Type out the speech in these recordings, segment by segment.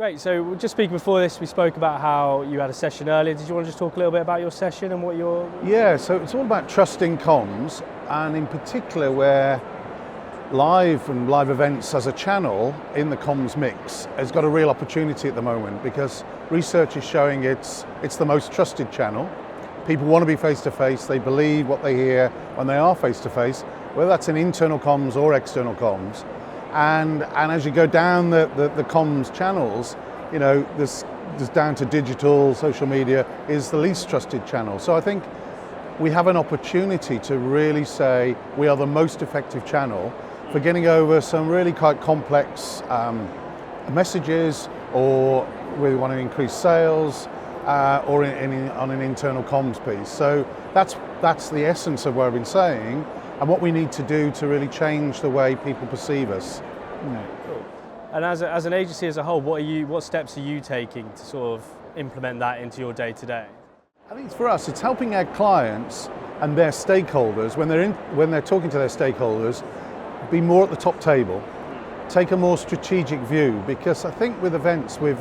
Great, so just speaking before this, we spoke about how you had a session earlier. Did you want to just talk a little bit about your session and what your... Yeah, so it's all about trusting comms, and in particular where live events as a channel in the comms mix has got a real opportunity at the moment, because research is showing it's the most trusted channel. People want to be face-to-face, they believe what they hear when they are face-to-face, whether that's in internal comms or external comms. And as you go down the comms channels, you know, there's down to digital, social media is the least trusted channel. So I think we have an opportunity to really say we are the most effective channel for getting over some really quite complex messages, or we want to increase sales, or on an internal comms piece. So that's the essence of what I've been saying, and what we need to do to really change the way people perceive us. Okay, cool. And as an agency as a whole, what steps are you taking to sort of implement that into your day-to-day? I think for us, it's helping our clients and their stakeholders, when they're talking to their stakeholders, be more at the top table, take a more strategic view, because I think with events we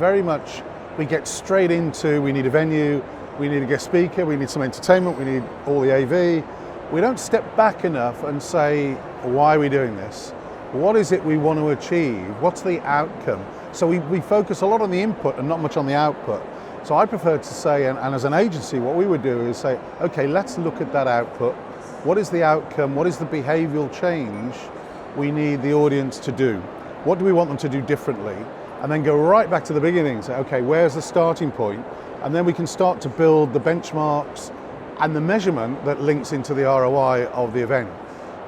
get straight into, we need a venue, we need a guest speaker, we need some entertainment, we need all the AV. We don't step back enough and say, why are we doing this? What is it we want to achieve? What's the outcome? So we focus a lot on the input and not much on the output. So I prefer to say, and as an agency, what we would do is say, okay, let's look at that output. What is the outcome? What is the behavioural change we need the audience to do? What do we want them to do differently? And then go right back to the beginning and say, okay, where's the starting point? And then we can start to build the benchmarks and the measurement that links into the ROI of the event.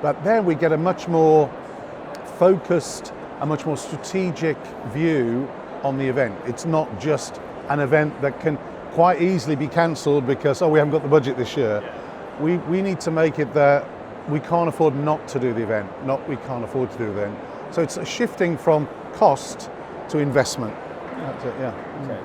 But then we get a much more focused, a much more strategic view on the event. It's not just an event that can quite easily be cancelled because, oh, we haven't got the budget this year. We need to make it that we can't afford not to do the event, not we can't afford to do the event. So it's a shifting from cost to investment. That's it, yeah. Okay.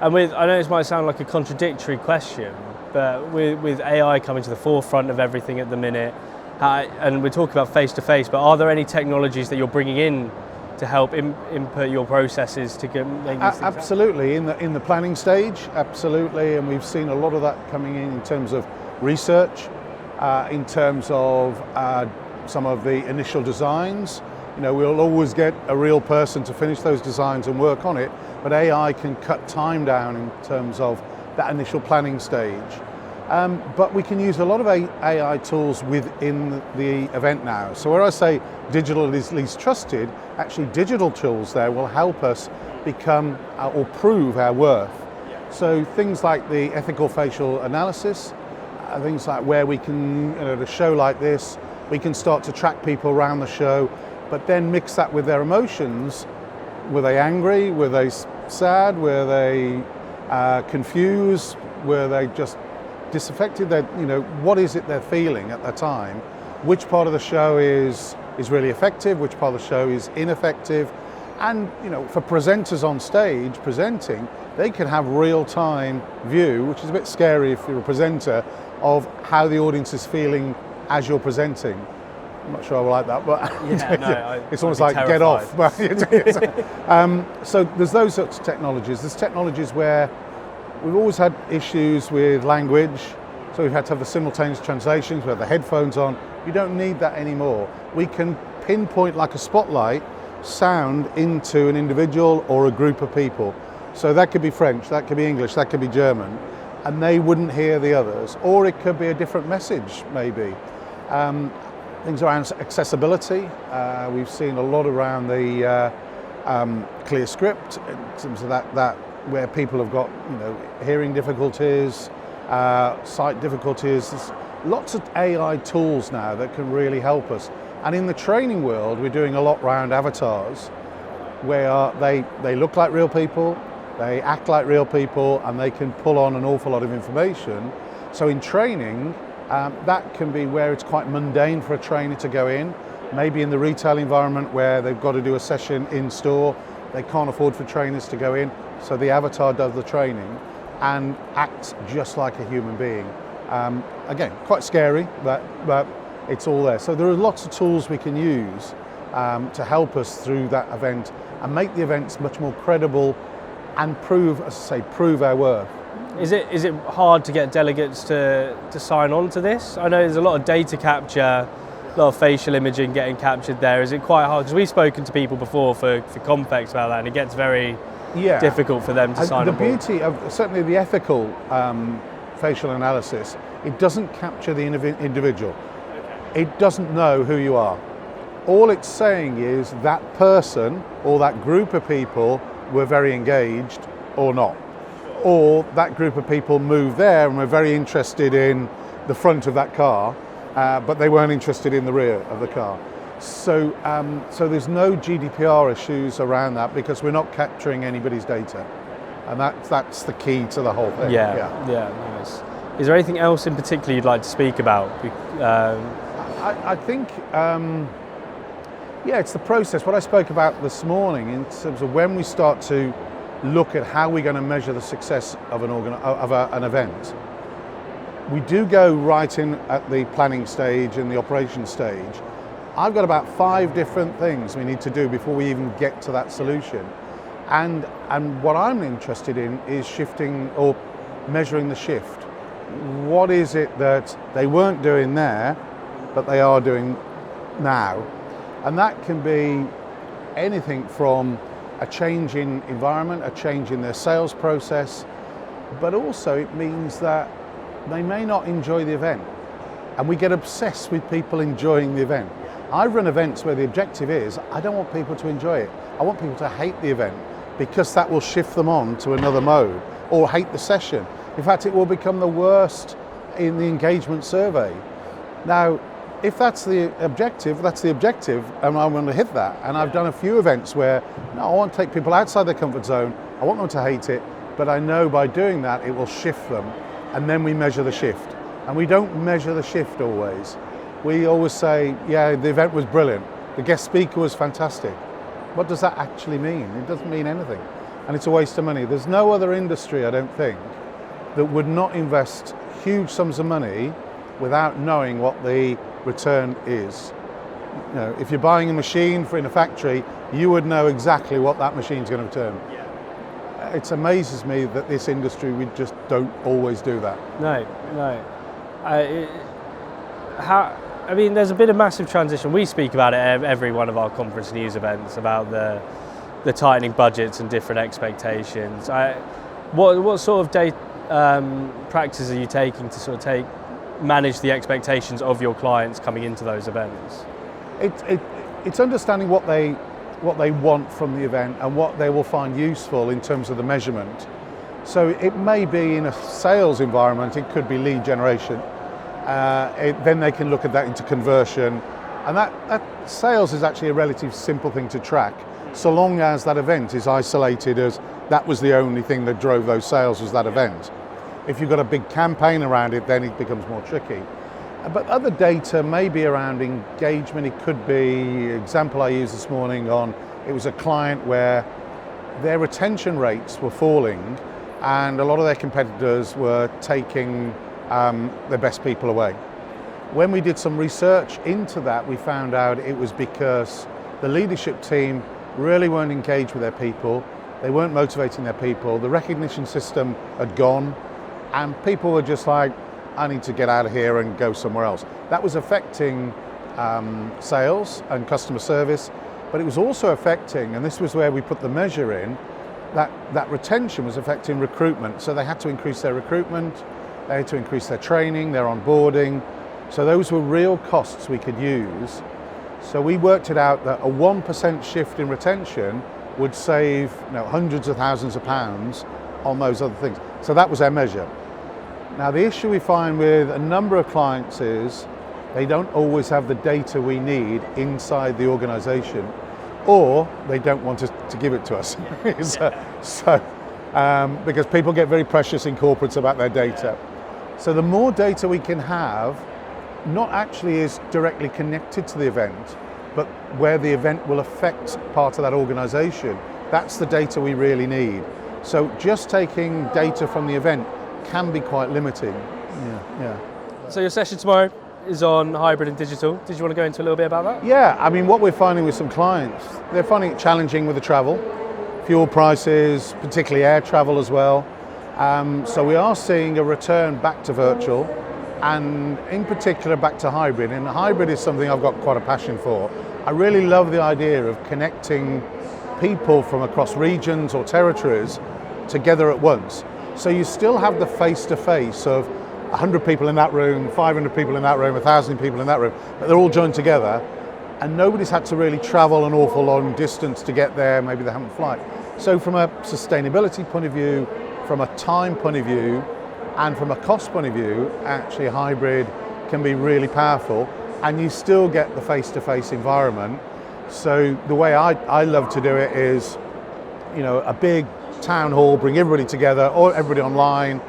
And I know this might sound like a contradictory question, but with AI coming to the forefront of everything at the minute, and we're talking about face-to-face, but are there any technologies that you're bringing in to help input your processes to make these things absolutely happen? In the planning stage, absolutely, and we've seen a lot of that coming in terms of research, in terms of some of the initial designs. You know, we'll always get a real person to finish those designs and work on it, but AI can cut time down in terms of that initial planning stage. But we can use a lot of AI tools within the event now. So where I say digital is least trusted, actually digital tools there will help us become or prove our worth. So things like the ethical facial analysis, things like where we can, at a show like this, we can start to track people around the show, but then mix that with their emotions. Were they angry? Were they sad? Were they confused? Were they just disaffected? You know, what is it they're feeling at the time? Which part of the show is really effective? Which part of the show is ineffective? And you know, for presenters on stage presenting, they can have real-time view, which is a bit scary if you're a presenter, of how the audience is feeling as you're presenting. I'm not sure I like that, but it's almost like terrified. Get off. So there's those sorts of technologies. There's technologies where we've always had issues with language, so we've had to have the simultaneous translations, we have the headphones on. You don't need that anymore. We can pinpoint like a spotlight sound into an individual or a group of people. So that could be French, that could be English, that could be German, and they wouldn't hear the others. Or it could be a different message, maybe. Things around accessibility. We've seen a lot around the clear script in terms of that where people have got, you know, hearing difficulties, sight difficulties. There's lots of AI tools now that can really help us. And in the training world, we're doing a lot around avatars, where they look like real people, they act like real people, and they can pull on an awful lot of information. So in training, that can be where it's quite mundane for a trainer to go in. Maybe in the retail environment where they've got to do a session in store, they can't afford for trainers to go in, so the avatar does the training and acts just like a human being. Again, quite scary, but it's all there. So there are lots of tools we can use to help us through that event, and make the events much more credible and prove, as I say, prove our worth. Is it hard to get delegates to sign on to this? I know there's a lot of data capture, a lot of facial imaging getting captured there. Is it quite hard? Because we've spoken to people before for Complex about that, and it gets very difficult for them to sign on board. The beauty of certainly the ethical facial analysis, it doesn't capture the individual. It doesn't know who you are. All it's saying is that person or that group of people were very engaged or not. Or that group of people moved there and were very interested in the front of that car, but they weren't interested in the rear of the car. So there's no GDPR issues around that because we're not capturing anybody's data. And that's the key to the whole thing. Yeah, nice. Is there anything else in particular you'd like to speak about? I think, it's the process. What I spoke about this morning in terms of when we start to look at how we're going to measure the success of an event. We do go right in at the planning stage and the operation stage. I've got about 5 different things we need to do before we even get to that solution. And what I'm interested in is shifting or measuring the shift. What is it that they weren't doing there, but they are doing now? And that can be anything from a change in environment, a change in their sales process, but also it means that they may not enjoy the event. And we get obsessed with people enjoying the event. I run events where the objective is, I don't want people to enjoy it. I want people to hate the event because that will shift them on to another mode, or hate the session. In fact, it will become the worst in the engagement survey. Now, if that's the objective, and I want to hit that. And I've done a few events where, no, I want to take people outside their comfort zone, I want them to hate it, but I know by doing that it will shift them, and then we measure the shift. And we don't measure the shift always. We always say, yeah, the event was brilliant, the guest speaker was fantastic. What does that actually mean? It doesn't mean anything, and it's a waste of money. There's no other industry, I don't think, that would not invest huge sums of money without knowing what the return is. You know, if you're buying a machine in a factory, you would know exactly what that machine's going to return. Yeah. It amazes me that this industry, we just don't always do that. No. There's been a massive transition. We speak about it every one of our conference news events about the tightening budgets and different expectations. What sort of practices are you taking to sort of manage the expectations of your clients coming into those events? It's understanding what they want from the event and what they will find useful in terms of the measurement. So it may be in a sales environment, it could be lead generation. Then they can look at that into conversion, and that sales is actually a relatively simple thing to track, so long as that event is isolated as that was the only thing that drove those sales was that event. If you've got a big campaign around it, then it becomes more tricky. But other data may be around engagement. It could be, example I used this morning on, it was a client where their retention rates were falling and a lot of their competitors were taking their best people away. When we did some research into that, we found out it was because the leadership team really weren't engaged with their people, they weren't motivating their people, the recognition system had gone, and people were just like, I need to get out of here and go somewhere else. That was affecting sales and customer service, but it was also affecting, and this was where we put the measure in, that retention was affecting recruitment. So they had to increase their recruitment, they had to increase their training, their onboarding. So those were real costs we could use. So we worked it out that a 1% shift in retention would save hundreds of thousands of pounds on those other things. So that was our measure. Now the issue we find with a number of clients is they don't always have the data we need inside the organisation, or they don't want to give it to us. Because people get very precious in corporates about their data. So the more data we can have, not actually is directly connected to the event, but where the event will affect part of that organisation, that's the data we really need. So just taking data from the event can be quite limiting. Yeah. So your session tomorrow, is on hybrid and digital. Did you want to go into a little bit about that? Yeah, I mean, what we're finding with some clients, they're finding it challenging with the travel, fuel prices, particularly air travel as well. So we are seeing a return back to virtual, and in particular back to hybrid. And hybrid is something I've got quite a passion for. I really love the idea of connecting people from across regions or territories together at once. So you still have the face-to-face of 100 people in that room, 500 people in that room, 1,000 people in that room, but they're all joined together, and nobody's had to really travel an awful long distance to get there. Maybe they haven't flight. So from a sustainability point of view, from a time point of view, and from a cost point of view, actually a hybrid can be really powerful, and you still get the face-to-face environment. So the way I love to do it is, a big town hall, bring everybody together, or everybody online,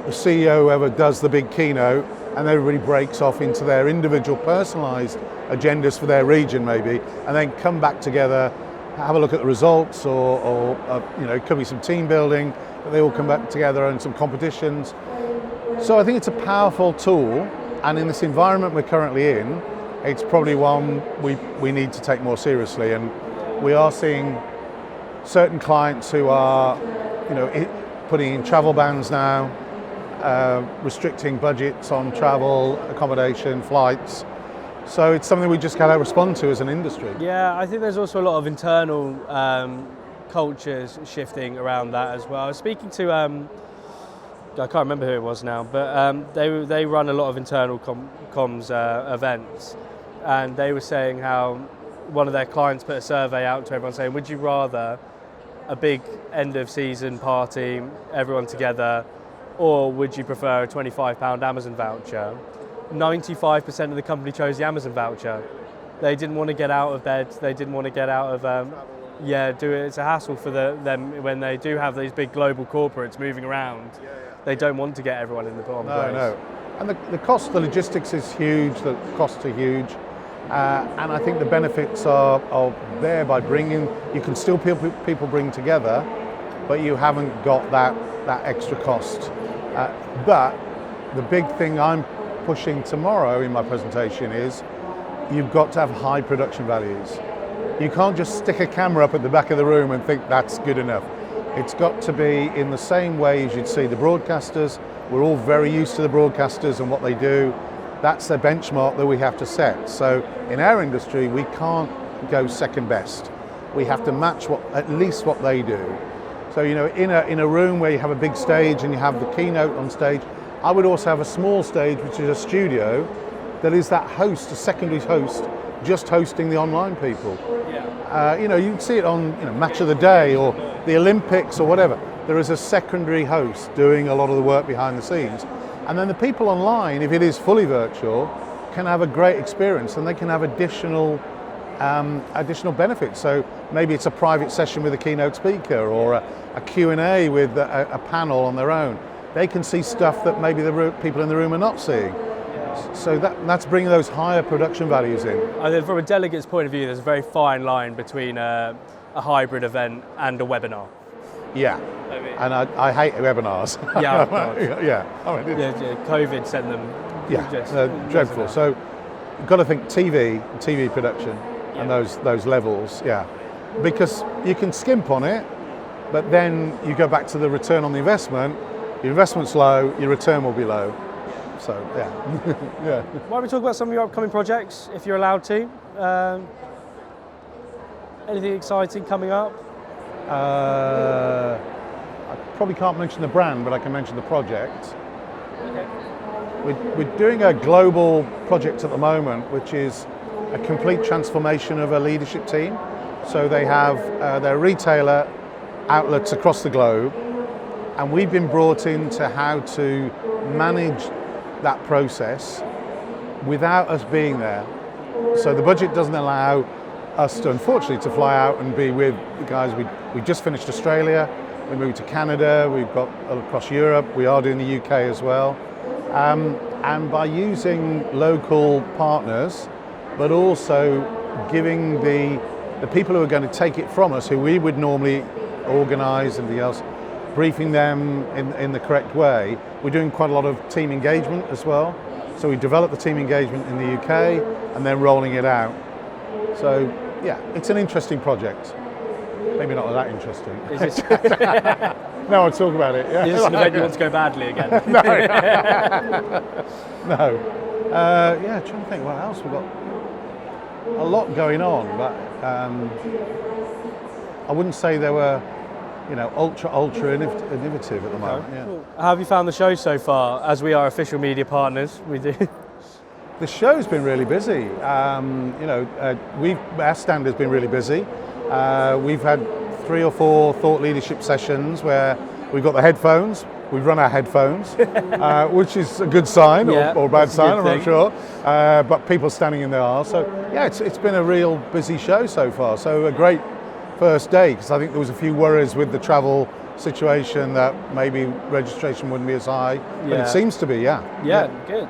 the CEO, whoever does the big keynote, and everybody breaks off into their individual personalised agendas for their region maybe, and then come back together, have a look at the results, or it could be some team building, but they all come back together, and some competitions. So I think it's a powerful tool, and in this environment we're currently in, it's probably one we need to take more seriously. And we are seeing certain clients who are, putting in travel bans now, restricting budgets on travel, accommodation, flights. So it's something we just got to respond to as an industry. Yeah, I think there's also a lot of internal cultures shifting around that as well. I was speaking to, I can't remember who it was now, but they run a lot of internal comms events, and they were saying how one of their clients put a survey out to everyone saying, would you rather a big end of season party, everyone together, or would you prefer a £25 Amazon voucher? 95% of the company chose the Amazon voucher. They didn't want to get out of bed, they didn't want to get out of, do it. It's a hassle for them when they do have these big global corporates moving around. They don't want to get everyone in the place. No. And the cost, the logistics is huge, the costs are huge. And I think the benefits are there by you can still people bring together, but you haven't got that extra cost. But the big thing I'm pushing tomorrow in my presentation is you've got to have high production values. You can't just stick a camera up at the back of the room and think that's good enough. It's got to be in the same way as you'd see the broadcasters. We're all very used to the broadcasters and what they do. That's the benchmark that we have to set. So in our industry, we can't go second best. We have to match at least what they do. So in a room where you have a big stage and you have the keynote on stage, I would also have a small stage, which is a studio, that is that host, a secondary host, just hosting the online people. You'd see it on Match of the Day or the Olympics or whatever. There is a secondary host doing a lot of the work behind the scenes. And then the people online, if it is fully virtual, can have a great experience, and they can have additional benefits. So maybe it's a private session with a keynote speaker, or a Q&A with a panel on their own. They can see stuff that maybe the people in the room are not seeing. So that's bringing those higher production values in. I think from a delegate's point of view, there's a very fine line between a hybrid event and a webinar. Yeah, and I hate webinars. Yeah, COVID sent them. Dreadful. So you've got to think TV production, and those levels. Yeah, because you can skimp on it, but then you go back to the return on the investment. Your investment's low, your return will be low. So yeah. Why don't we talk about some of your upcoming projects, if you're allowed to? Anything exciting coming up? I probably can't mention the brand, but I can mention the project. Okay. We're doing a global project at the moment, which is a complete transformation of a leadership team. So they have their retailer outlets across the globe, and we've been brought into how to manage that process without us being there. So the budget doesn't allow us to, unfortunately, to fly out and be with the guys. We just finished Australia, we moved to Canada, we've got across Europe, we are doing the UK as well. And by using local partners, but also giving the people who are going to take it from us, who we would normally organise and everything else, briefing them in the correct way. We're doing quite a lot of team engagement as well. So we developed the team engagement in the UK and then rolling it out. So yeah, it's an interesting project. Maybe not that interesting. Is this, No, I'll talk about it. Yeah. is this an event you want to go badly again? No. Yeah, trying to think what else we've got. A lot going on, but I wouldn't say they were, ultra innovative at the moment. Yeah. Cool. How have you found the show so far? As we are official media partners, we do. The show's been really busy. Our stand has been really busy. We've had 3 or 4 thought leadership sessions where we've got the headphones. We've run our headphones, which is a good sign or a bad sign, I'm not sure. But people standing in their aisle. So yeah, it's been a real busy show so far. So a great first day, because I think there was a few worries with the travel situation that maybe registration wouldn't be as high. But it seems to be, Yeah, good.